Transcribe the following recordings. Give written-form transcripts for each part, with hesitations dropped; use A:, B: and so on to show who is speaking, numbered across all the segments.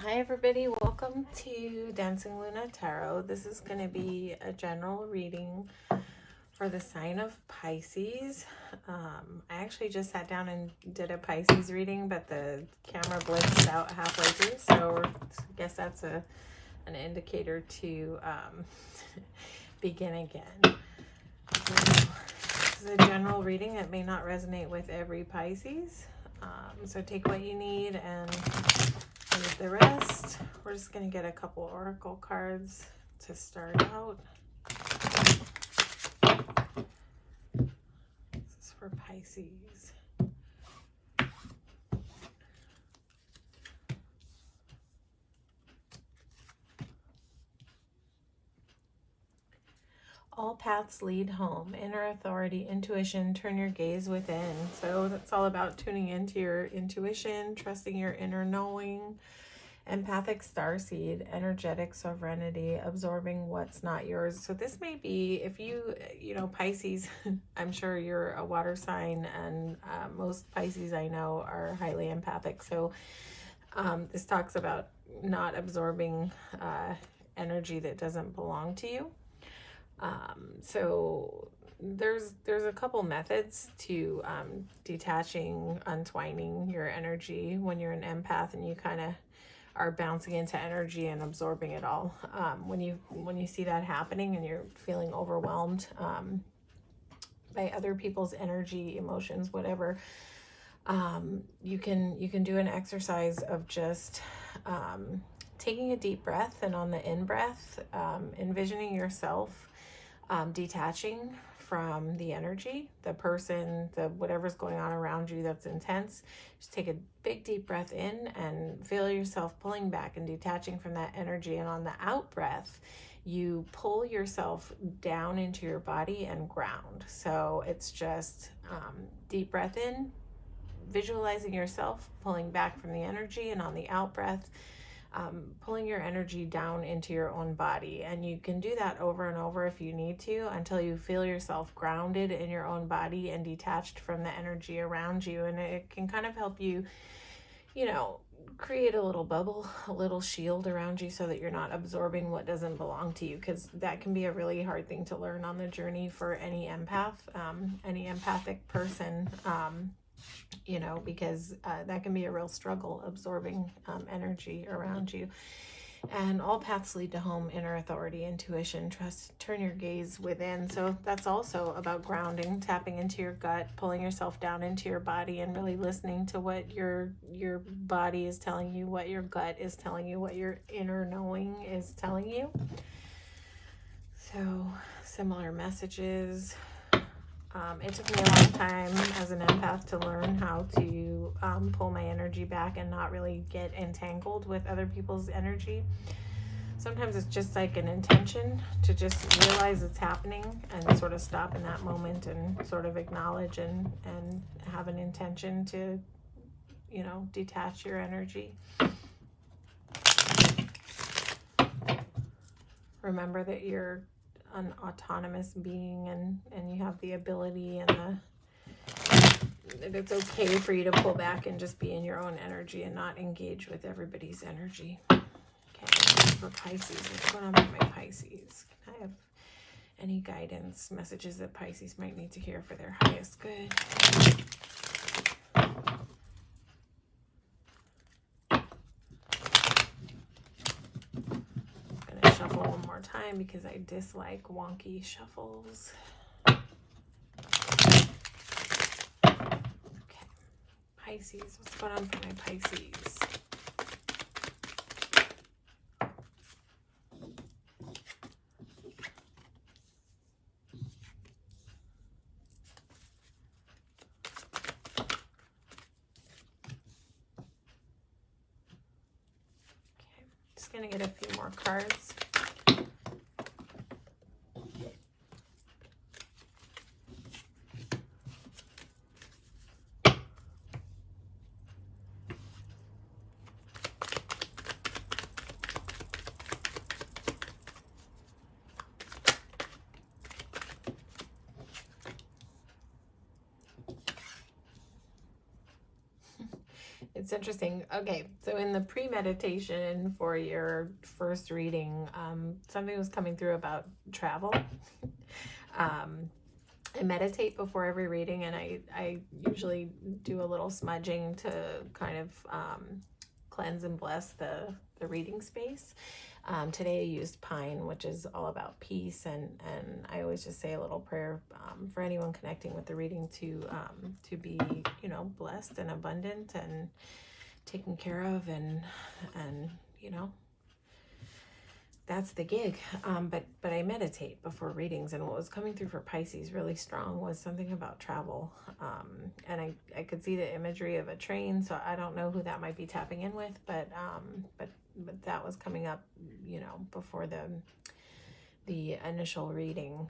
A: Hi everybody, welcome to Dancing Luna Tarot. This is going to be a general reading for the sign of Pisces. I actually just sat down and did a Pisces reading, but the camera blinked out halfway through, so I guess that's an indicator to begin again. So, this is a general reading. It may not resonate with every Pisces, so take what you need and leave the rest. We're just going to get a couple oracle cards to start out. This is for Pisces. All paths lead home. Inner authority, intuition, turn your gaze within. So that's all about tuning into your intuition, trusting your inner knowing. Empathic starseed, energetic sovereignty, absorbing what's not yours. So this may be, if you know, Pisces, I'm sure you're a water sign, and most Pisces I know are highly empathic. So this talks about not absorbing energy that doesn't belong to you. So there's a couple methods to detaching, untwining your energy when you're an empath and you kind of are bouncing into energy and absorbing it all. When you see that happening and you're feeling overwhelmed by other people's energy, emotions, whatever, you can do an exercise of just taking a deep breath, and on the in breath, envisioning yourself detaching from the energy, the person, the whatever's going on around you that's intense. Just take a big deep breath in and feel yourself pulling back and detaching from that energy. And on the out breath, you pull yourself down into your body and ground. So it's just deep breath in, visualizing yourself pulling back from the energy, and on the out breath, pulling your energy down into your own body. And you can do that over and over if you need to, until you feel yourself grounded in your own body and detached from the energy around you. And it can kind of help you, you know, create a little bubble, a little shield around you, so that you're not absorbing what doesn't belong to you, because that can be a really hard thing to learn on the journey for any empath, any empathic person, you know, because that can be a real struggle, absorbing energy around you. And all paths lead to home, inner authority, intuition, trust, turn your gaze within. So that's also about grounding, tapping into your gut, pulling yourself down into your body, and really listening to what your body is telling you, what your gut is telling you, what your inner knowing is telling you. So similar messages. It took me a long time as an empath to learn how to pull my energy back and not really get entangled with other people's energy. Sometimes it's just like an intention to just realize it's happening and sort of stop in that moment and sort of acknowledge and have an intention to, you know, detach your energy. Remember that you're an autonomous being, and you have the ability and that it's okay for you to pull back and just be in your own energy and not engage with everybody's energy. Okay, for Pisces, what's going on with my Pisces? Can I have any guidance, messages that Pisces might need to hear for their highest good? I'm gonna shuffle one more time because I dislike wonky shuffles. Pisces, what's going on for my Pisces? Okay, just gonna get a few more cards. It's It's interesting. Okay, so in the pre-meditation for your first reading, something was coming through about travel. I meditate before every reading, and I usually do a little smudging to kind of cleanse and bless the reading space. Today I used pine, which is all about peace, and I always just say a little prayer for anyone connecting with the reading to be, you know, blessed and abundant and taken care of, and you know, that's the gig. But I meditate before readings, and what was coming through for Pisces really strong was something about travel. And I could see the imagery of a train, so I don't know who that might be tapping in with, but that was coming up, you know, before the initial reading.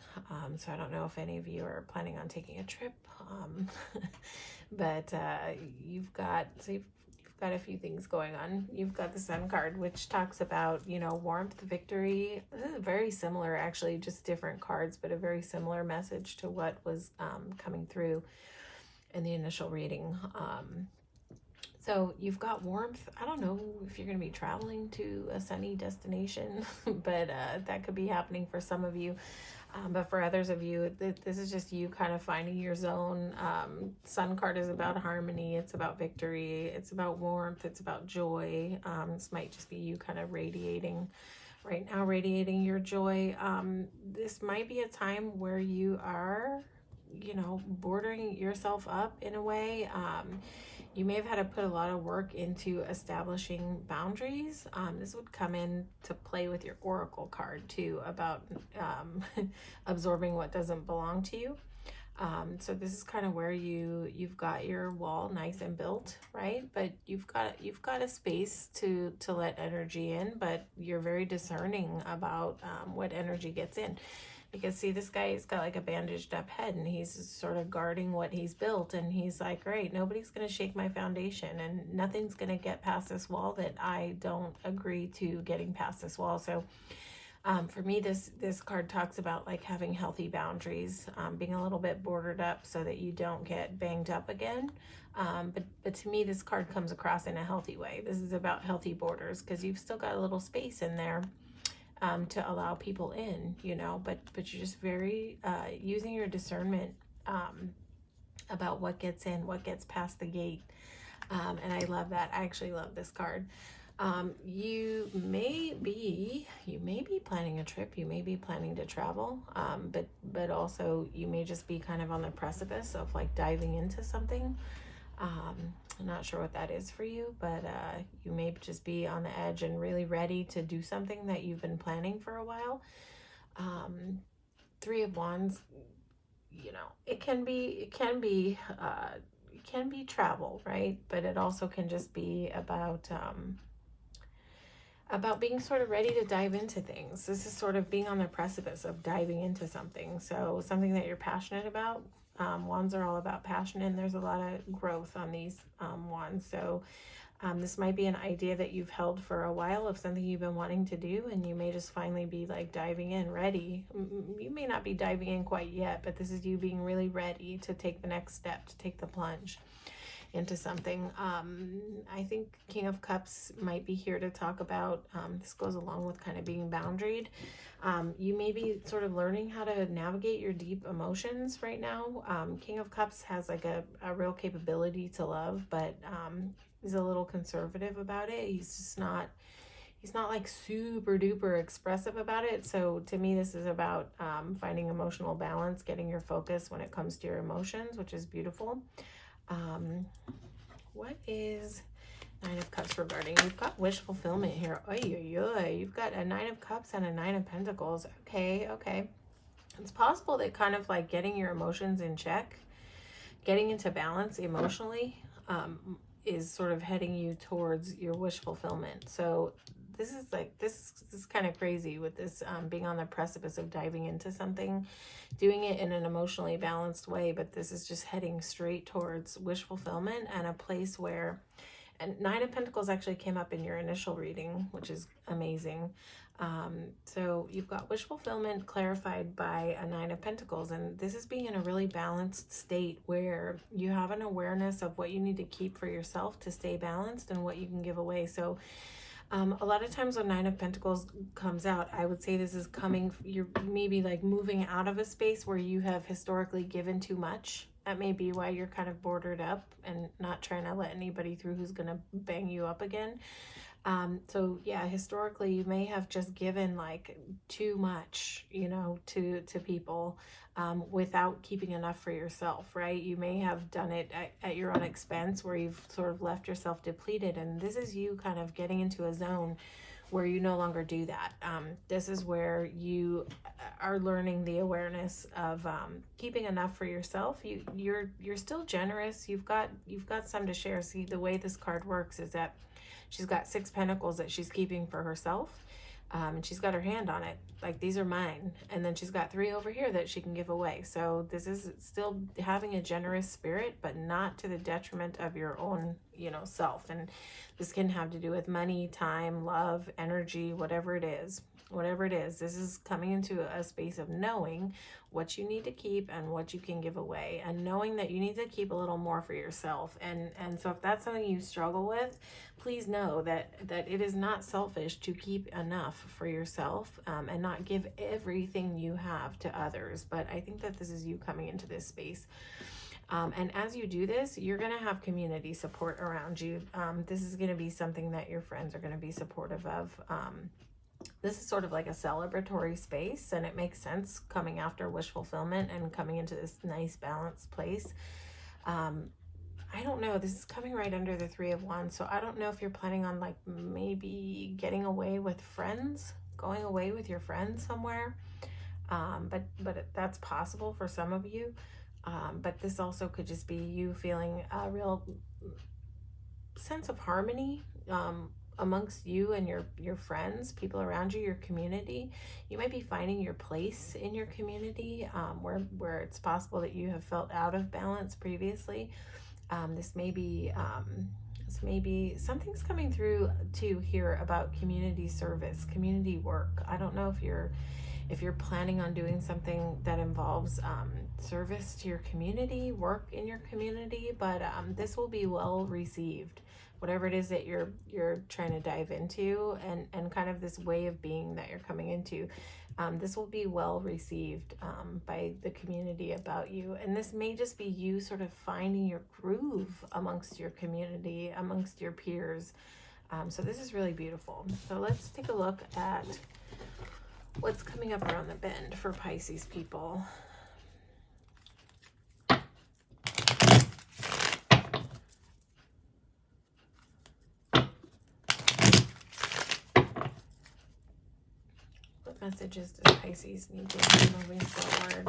A: So I don't know if any of you are planning on taking a trip, but you've got a few things going on. You've got the Sun card, which talks about, you know, warmth, victory. Very similar, actually, just different cards, but a very similar message to what was coming through in the initial reading. So you've got warmth. I don't know if you're going to be traveling to a sunny destination, but that could be happening for some of you. But for others of you, this is just you kind of finding your zone. Sun card is about harmony. It's about victory. It's about warmth. It's about joy. This might just be you kind of radiating right now, radiating your joy. This might be a time where you are, you know, bordering yourself up in a way. You may have had to put a lot of work into establishing boundaries. This would come in to play with your oracle card too, about absorbing what doesn't belong to you. So this is kind of where you've got your wall nice and built, right? But you've got a space to let energy in, but you're very discerning about what energy gets in. Because see, this guy's got like a bandaged up head, and he's sort of guarding what he's built, and he's like, great, nobody's going to shake my foundation, and nothing's going to get past this wall that I don't agree to getting past this wall. So for me, this card talks about like having healthy boundaries, being a little bit bordered up so that you don't get banged up again. But to me, this card comes across in a healthy way. This is about healthy borders, because you've still got a little space in there to allow people in, you know, but you're just very using your discernment about what gets in, what gets past the gate. And I love that. I actually love this card. You may be planning a trip, you may be planning to travel, but also you may just be kind of on the precipice of like diving into something. I'm not sure what that is for you, but you may just be on the edge and really ready to do something that you've been planning for a while. Three of Wands, you know, it can be travel, right? But it also can just be about being sort of ready to dive into things. This is sort of being on the precipice of diving into something. So something that you're passionate about. Wands are all about passion, and there's a lot of growth on these wands. So this might be an idea that you've held for a while of something you've been wanting to do, and you may just finally be like diving in, ready. You may not be diving in quite yet, but this is you being really ready to take the next step, to take the plunge into something. I think King of Cups might be here to talk about, this goes along with kind of being boundaried. You may be sort of learning how to navigate your deep emotions right now. King of Cups has like a real capability to love, but he's a little conservative about it. He's not like super duper expressive about it. So to me, this is about finding emotional balance, getting your focus when it comes to your emotions, which is beautiful. What is Nine of Cups regarding? You've got wish fulfillment here. Oy, oy, oy. You've got a Nine of Cups and a Nine of Pentacles. Okay. It's possible that kind of like getting your emotions in check, getting into balance emotionally, is sort of heading you towards your wish fulfillment. So this is kind of crazy with this being on the precipice of diving into something, doing it in an emotionally balanced way, but this is just heading straight towards wish fulfillment and a place where And Nine of Pentacles actually came up in your initial reading, which is amazing. So you've got wish fulfillment clarified by a Nine of Pentacles, and this is being in a really balanced state where you have an awareness of what you need to keep for yourself to stay balanced and what you can give away. So a lot of times when Nine of Pentacles comes out, I would say this is coming, you're maybe like moving out of a space where you have historically given too much. That may be why you're kind of bordered up and not trying to let anybody through who's going to bang you up again. So yeah, historically you may have just given like too much, you know, to people, without keeping enough for yourself, right? You may have done it at your own expense where you've sort of left yourself depleted. And this is you kind of getting into a zone where you no longer do that. This is where you are learning the awareness of keeping enough for yourself. You're still generous. You've got some to share. See, the way this card works is that she's got 6 pentacles that she's keeping for herself. And she's got her hand on it, like these are mine. And then she's got 3 over here that she can give away. So this is still having a generous spirit, but not to the detriment of your own, you know, self. And this can have to do with money, time, love, energy, whatever it is. Whatever it is, this is coming into a space of knowing what you need to keep and what you can give away, and knowing that you need to keep a little more for yourself. And so if that's something you struggle with, please know that it is not selfish to keep enough for yourself, and not give everything you have to others. But I think that this is you coming into this space. And as you do this, you're going to have community support around you. This is going to be something that your friends are going to be supportive of. This is sort of like a celebratory space, and it makes sense coming after wish fulfillment and coming into this nice balanced place. I don't know, this is coming right under the 3 of Wands, so I don't know if you're planning on like maybe getting away with friends, going away with your friends somewhere, but that's possible for some of you. But this also could just be you feeling a real sense of harmony amongst you and your friends, people around you, your community. You might be finding your place in your community, where it's possible that you have felt out of balance previously. This may be something's coming through too here about community service, community work. I don't know if you're planning on doing something that involves service to your community, work in your community, but this will be well received. Whatever it is that you're trying to dive into, and kind of this way of being that you're coming into, this will be well received by the community about you. And this may just be you sort of finding your groove amongst your community, amongst your peers. So this is really beautiful. So let's take a look at what's coming up around the bend for Pisces people. What messages does Pisces need to be moving forward?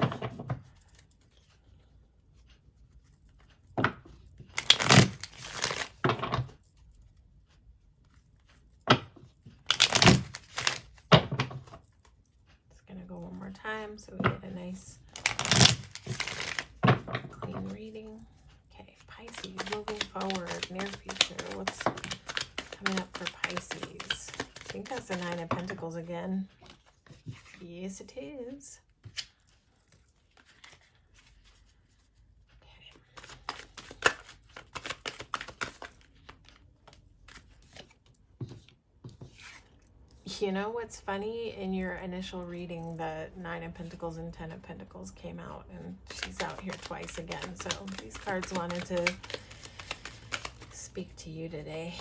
A: One more time so we get a nice clean reading. Okay, Pisces moving forward, near future. What's coming up for Pisces? I think that's the 9 of Pentacles again. Yes, it is. You know what's funny? In your initial reading, the 9 of Pentacles and 10 of Pentacles came out, and she's out here twice again. So these cards wanted to speak to you today.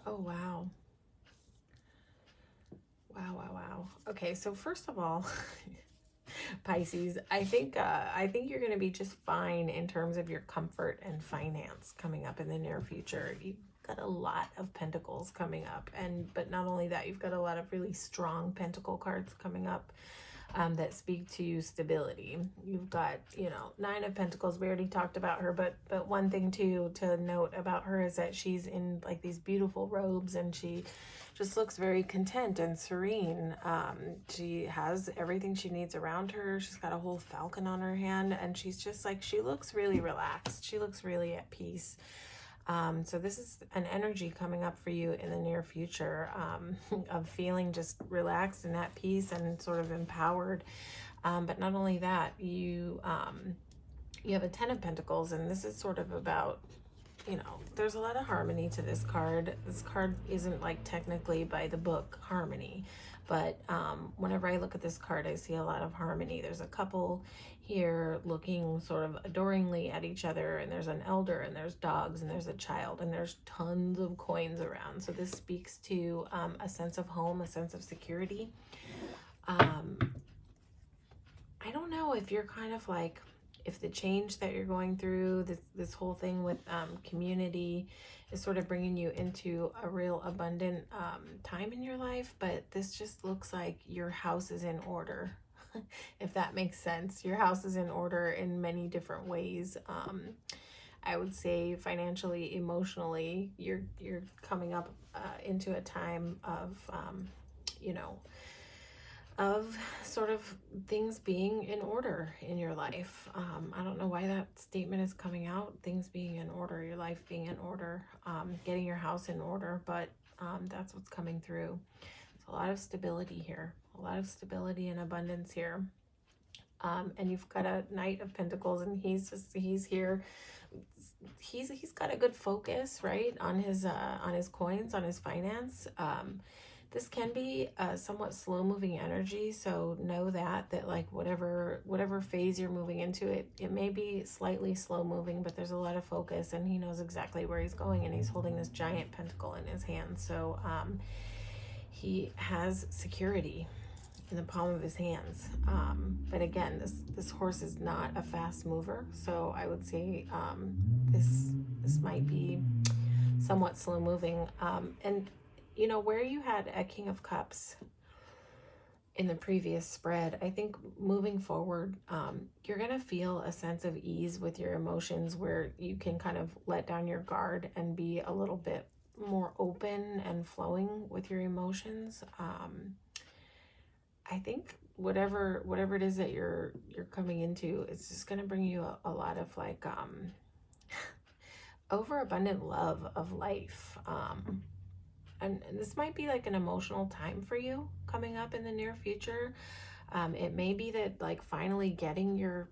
A: Oh, wow. Wow. Okay, so first of all, Pisces, I think you're going to be just fine in terms of your comfort and finance coming up in the near future. You've got a lot of pentacles coming up, but not only that, you've got a lot of really strong pentacle cards coming up. that speak to stability. You've got, you know, Nine of Pentacles. We already talked about her, but one thing too to note about her is that she's in like these beautiful robes, and she just looks very content and serene. She has everything she needs around her. She's got a whole falcon on her hand, and she's just like, she looks really relaxed. She looks really at peace. So this is an energy coming up for you in the near future, of feeling just relaxed and at peace and sort of empowered. But not only that, you have a Ten of Pentacles, and this is sort of about, you know, there's a lot of harmony to this card. This card isn't like technically by the book harmony, but whenever I look at this card, I see a lot of harmony. There's a couple here looking sort of adoringly at each other, and there's an elder, and there's dogs, and there's a child, and there's tons of coins around. So this speaks to a sense of home, a sense of security. I don't know if you're kind of like, if the change that you're going through, this whole thing with community is sort of bringing you into a real abundant time in your life, but this just looks like your house is in order. If that makes sense. Your house is in order in many different ways. I would say financially, emotionally, you're coming up into a time of, you know, of sort of things being in order in your life. I don't know why that statement is coming out, things being in order, your life being in order, getting your house in order, but that's what's coming through. There's a lot of stability here, a lot of stability and abundance here. And you've got a Knight of Pentacles, and he's here. He's got a good focus, right, on his coins, on his finance. This can be a somewhat slow moving energy, so know that like whatever phase you're moving into, it may be slightly slow moving, but there's a lot of focus, and he knows exactly where he's going, and he's holding this giant pentacle in his hand. So he has security in the palm of his hands. But again, this horse is not a fast mover, so I would say this might be somewhat slow moving. And you know, where you had a King of Cups in the previous spread, I think moving forward, you're going to feel a sense of ease with your emotions, where you can kind of let down your guard and be a little bit more open and flowing with your emotions. I think whatever it is that you're coming into, it's just going to bring you a lot of like overabundant love of life. And this might be like an emotional time for you coming up in the near future. It may be that like finally getting your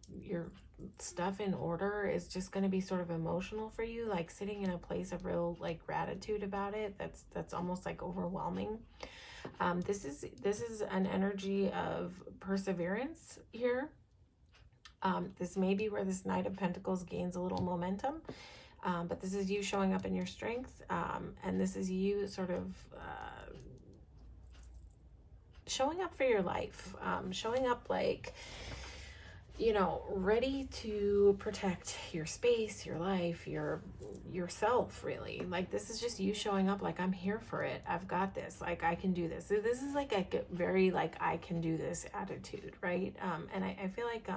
A: stuff in order is just going to be sort of emotional for you, like sitting in a place of real like gratitude about it. That's almost like overwhelming. This is an energy of perseverance here. This may be where this Knight of Pentacles gains a little momentum. But this is you showing up in your strength, and this is you sort of showing up for your life, showing up like, you know, ready to protect your space, your life, yourself, really. Like, this is just you showing up like, I'm here for it. I've got this. Like, I can do this. So this is like a very like, I can do this attitude, right? And I feel like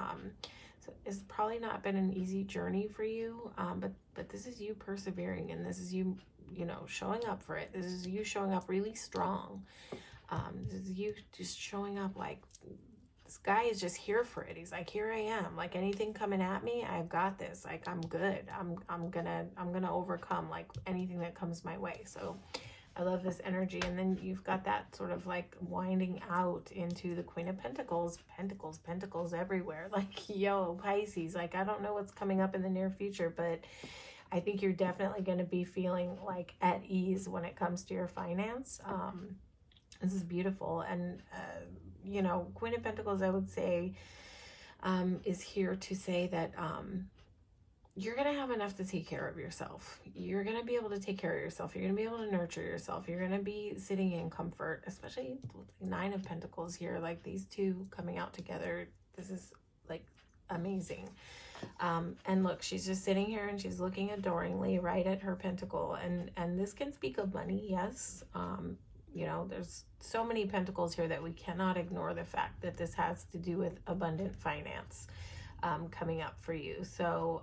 A: so it's probably not been an easy journey for you, but this is you persevering, and this is you, you know, showing up for it. This is you showing up really strong. This is you just showing up like, this guy is just here for it. He's like, here I am. Like, anything coming at me, I've got this. Like, I'm good. I'm gonna overcome like anything that comes my way. So I love this energy. And then you've got that sort of like winding out into the Queen of Pentacles, pentacles everywhere. Like, yo, Pisces, like, I don't know what's coming up in the near future, but I think you're definitely going to be feeling like at ease when it comes to your finance. This is beautiful. And, you know, Queen of Pentacles, I would say, is here to say that, you're going to have enough to take care of yourself. You're going to be able to take care of yourself. You're going to be able to nurture yourself. You're going to be sitting in comfort, especially with the Nine of Pentacles here, like these two coming out together. This is like amazing. And look, she's just sitting here and she's looking adoringly right at her pentacle. And this can speak of money, yes. You know, there's so many pentacles here that we cannot ignore the fact that this has to do with abundant finance coming up for you. So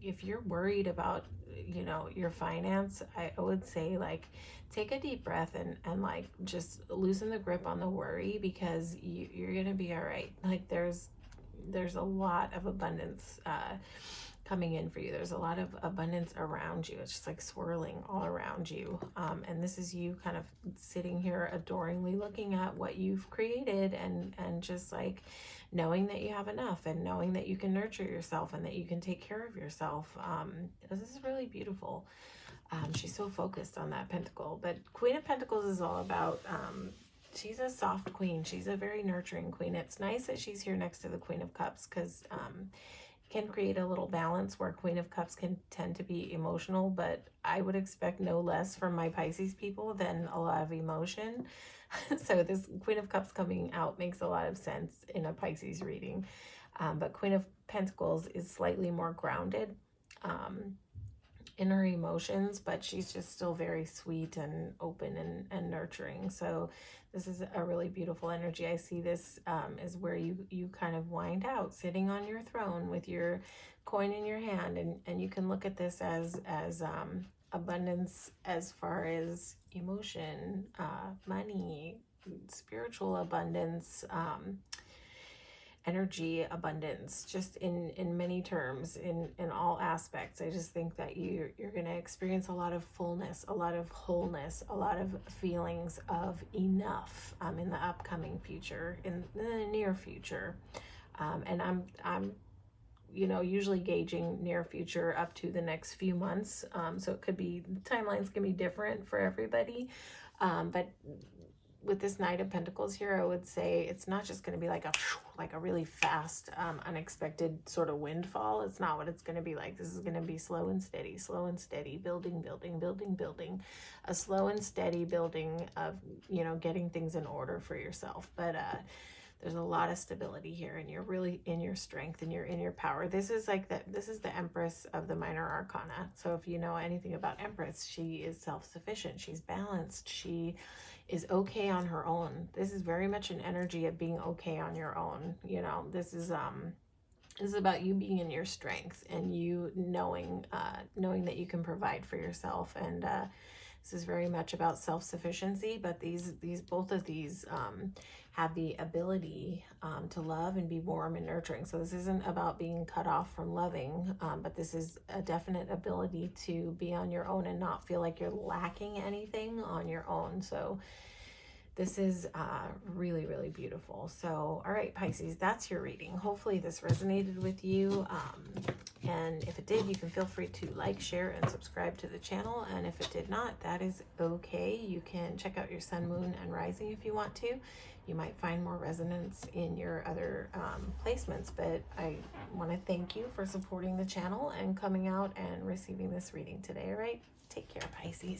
A: if you're worried about, you know, your finance, I would say like take a deep breath and like just loosen the grip on the worry, because you're gonna be all right. Like there's a lot of abundance coming in for you. There's a lot of abundance around you. It's just like swirling all around you. And this is you kind of sitting here adoringly looking at what you've created, and just like knowing that you have enough, and knowing that you can nurture yourself, and that you can take care of yourself. This is really beautiful. She's so focused on that pentacle. But Queen of Pentacles is all about, she's a soft queen. She's a very nurturing queen. It's nice that she's here next to the Queen of Cups, because can create a little balance where Queen of Cups can tend to be emotional, but I would expect no less from my Pisces people than a lot of emotion. So this Queen of Cups coming out makes a lot of sense in a Pisces reading. But Queen of Pentacles is slightly more grounded in her emotions, but she's just still very sweet and open and nurturing. So this is a really beautiful energy. I see this is where you kind of wind out sitting on your throne with your coin in your hand, and you can look at this as abundance as far as emotion, money, spiritual abundance, energy abundance, just in many terms, in all aspects. I just think that you're going to experience a lot of fullness, a lot of wholeness, a lot of feelings of enough in the upcoming future, in the near future. And I'm you know, usually gauging near future up to the next few months. So it could be, timelines can be different for everybody. But with this Knight of Pentacles here, I would say it's not just going to be like a really fast, unexpected sort of windfall. It's not what it's going to be like. This is going to be slow and steady, building, a slow and steady building of, you know, getting things in order for yourself. But there's a lot of stability here, and you're really in your strength, and you're in your power. This is like this is the Empress of the Minor Arcana. So if you know anything about Empress, she is self-sufficient. She's balanced. She is okay on her own. This is very much an energy of being okay on your own. You know, this is about you being in your strength, and you knowing that you can provide for yourself. And this is very much about self-sufficiency, but these both of these have the ability to love and be warm and nurturing. So this isn't about being cut off from loving, but this is a definite ability to be on your own and not feel like you're lacking anything on your own. So this is really, really beautiful. So, all right, Pisces, that's your reading. Hopefully this resonated with you. And if it did, you can feel free to like, share, and subscribe to the channel. And if it did not, that is okay. You can check out your sun, moon, and rising if you want to. You might find more resonance in your other placements. But I want to thank you for supporting the channel and coming out and receiving this reading today. All right, take care, Pisces.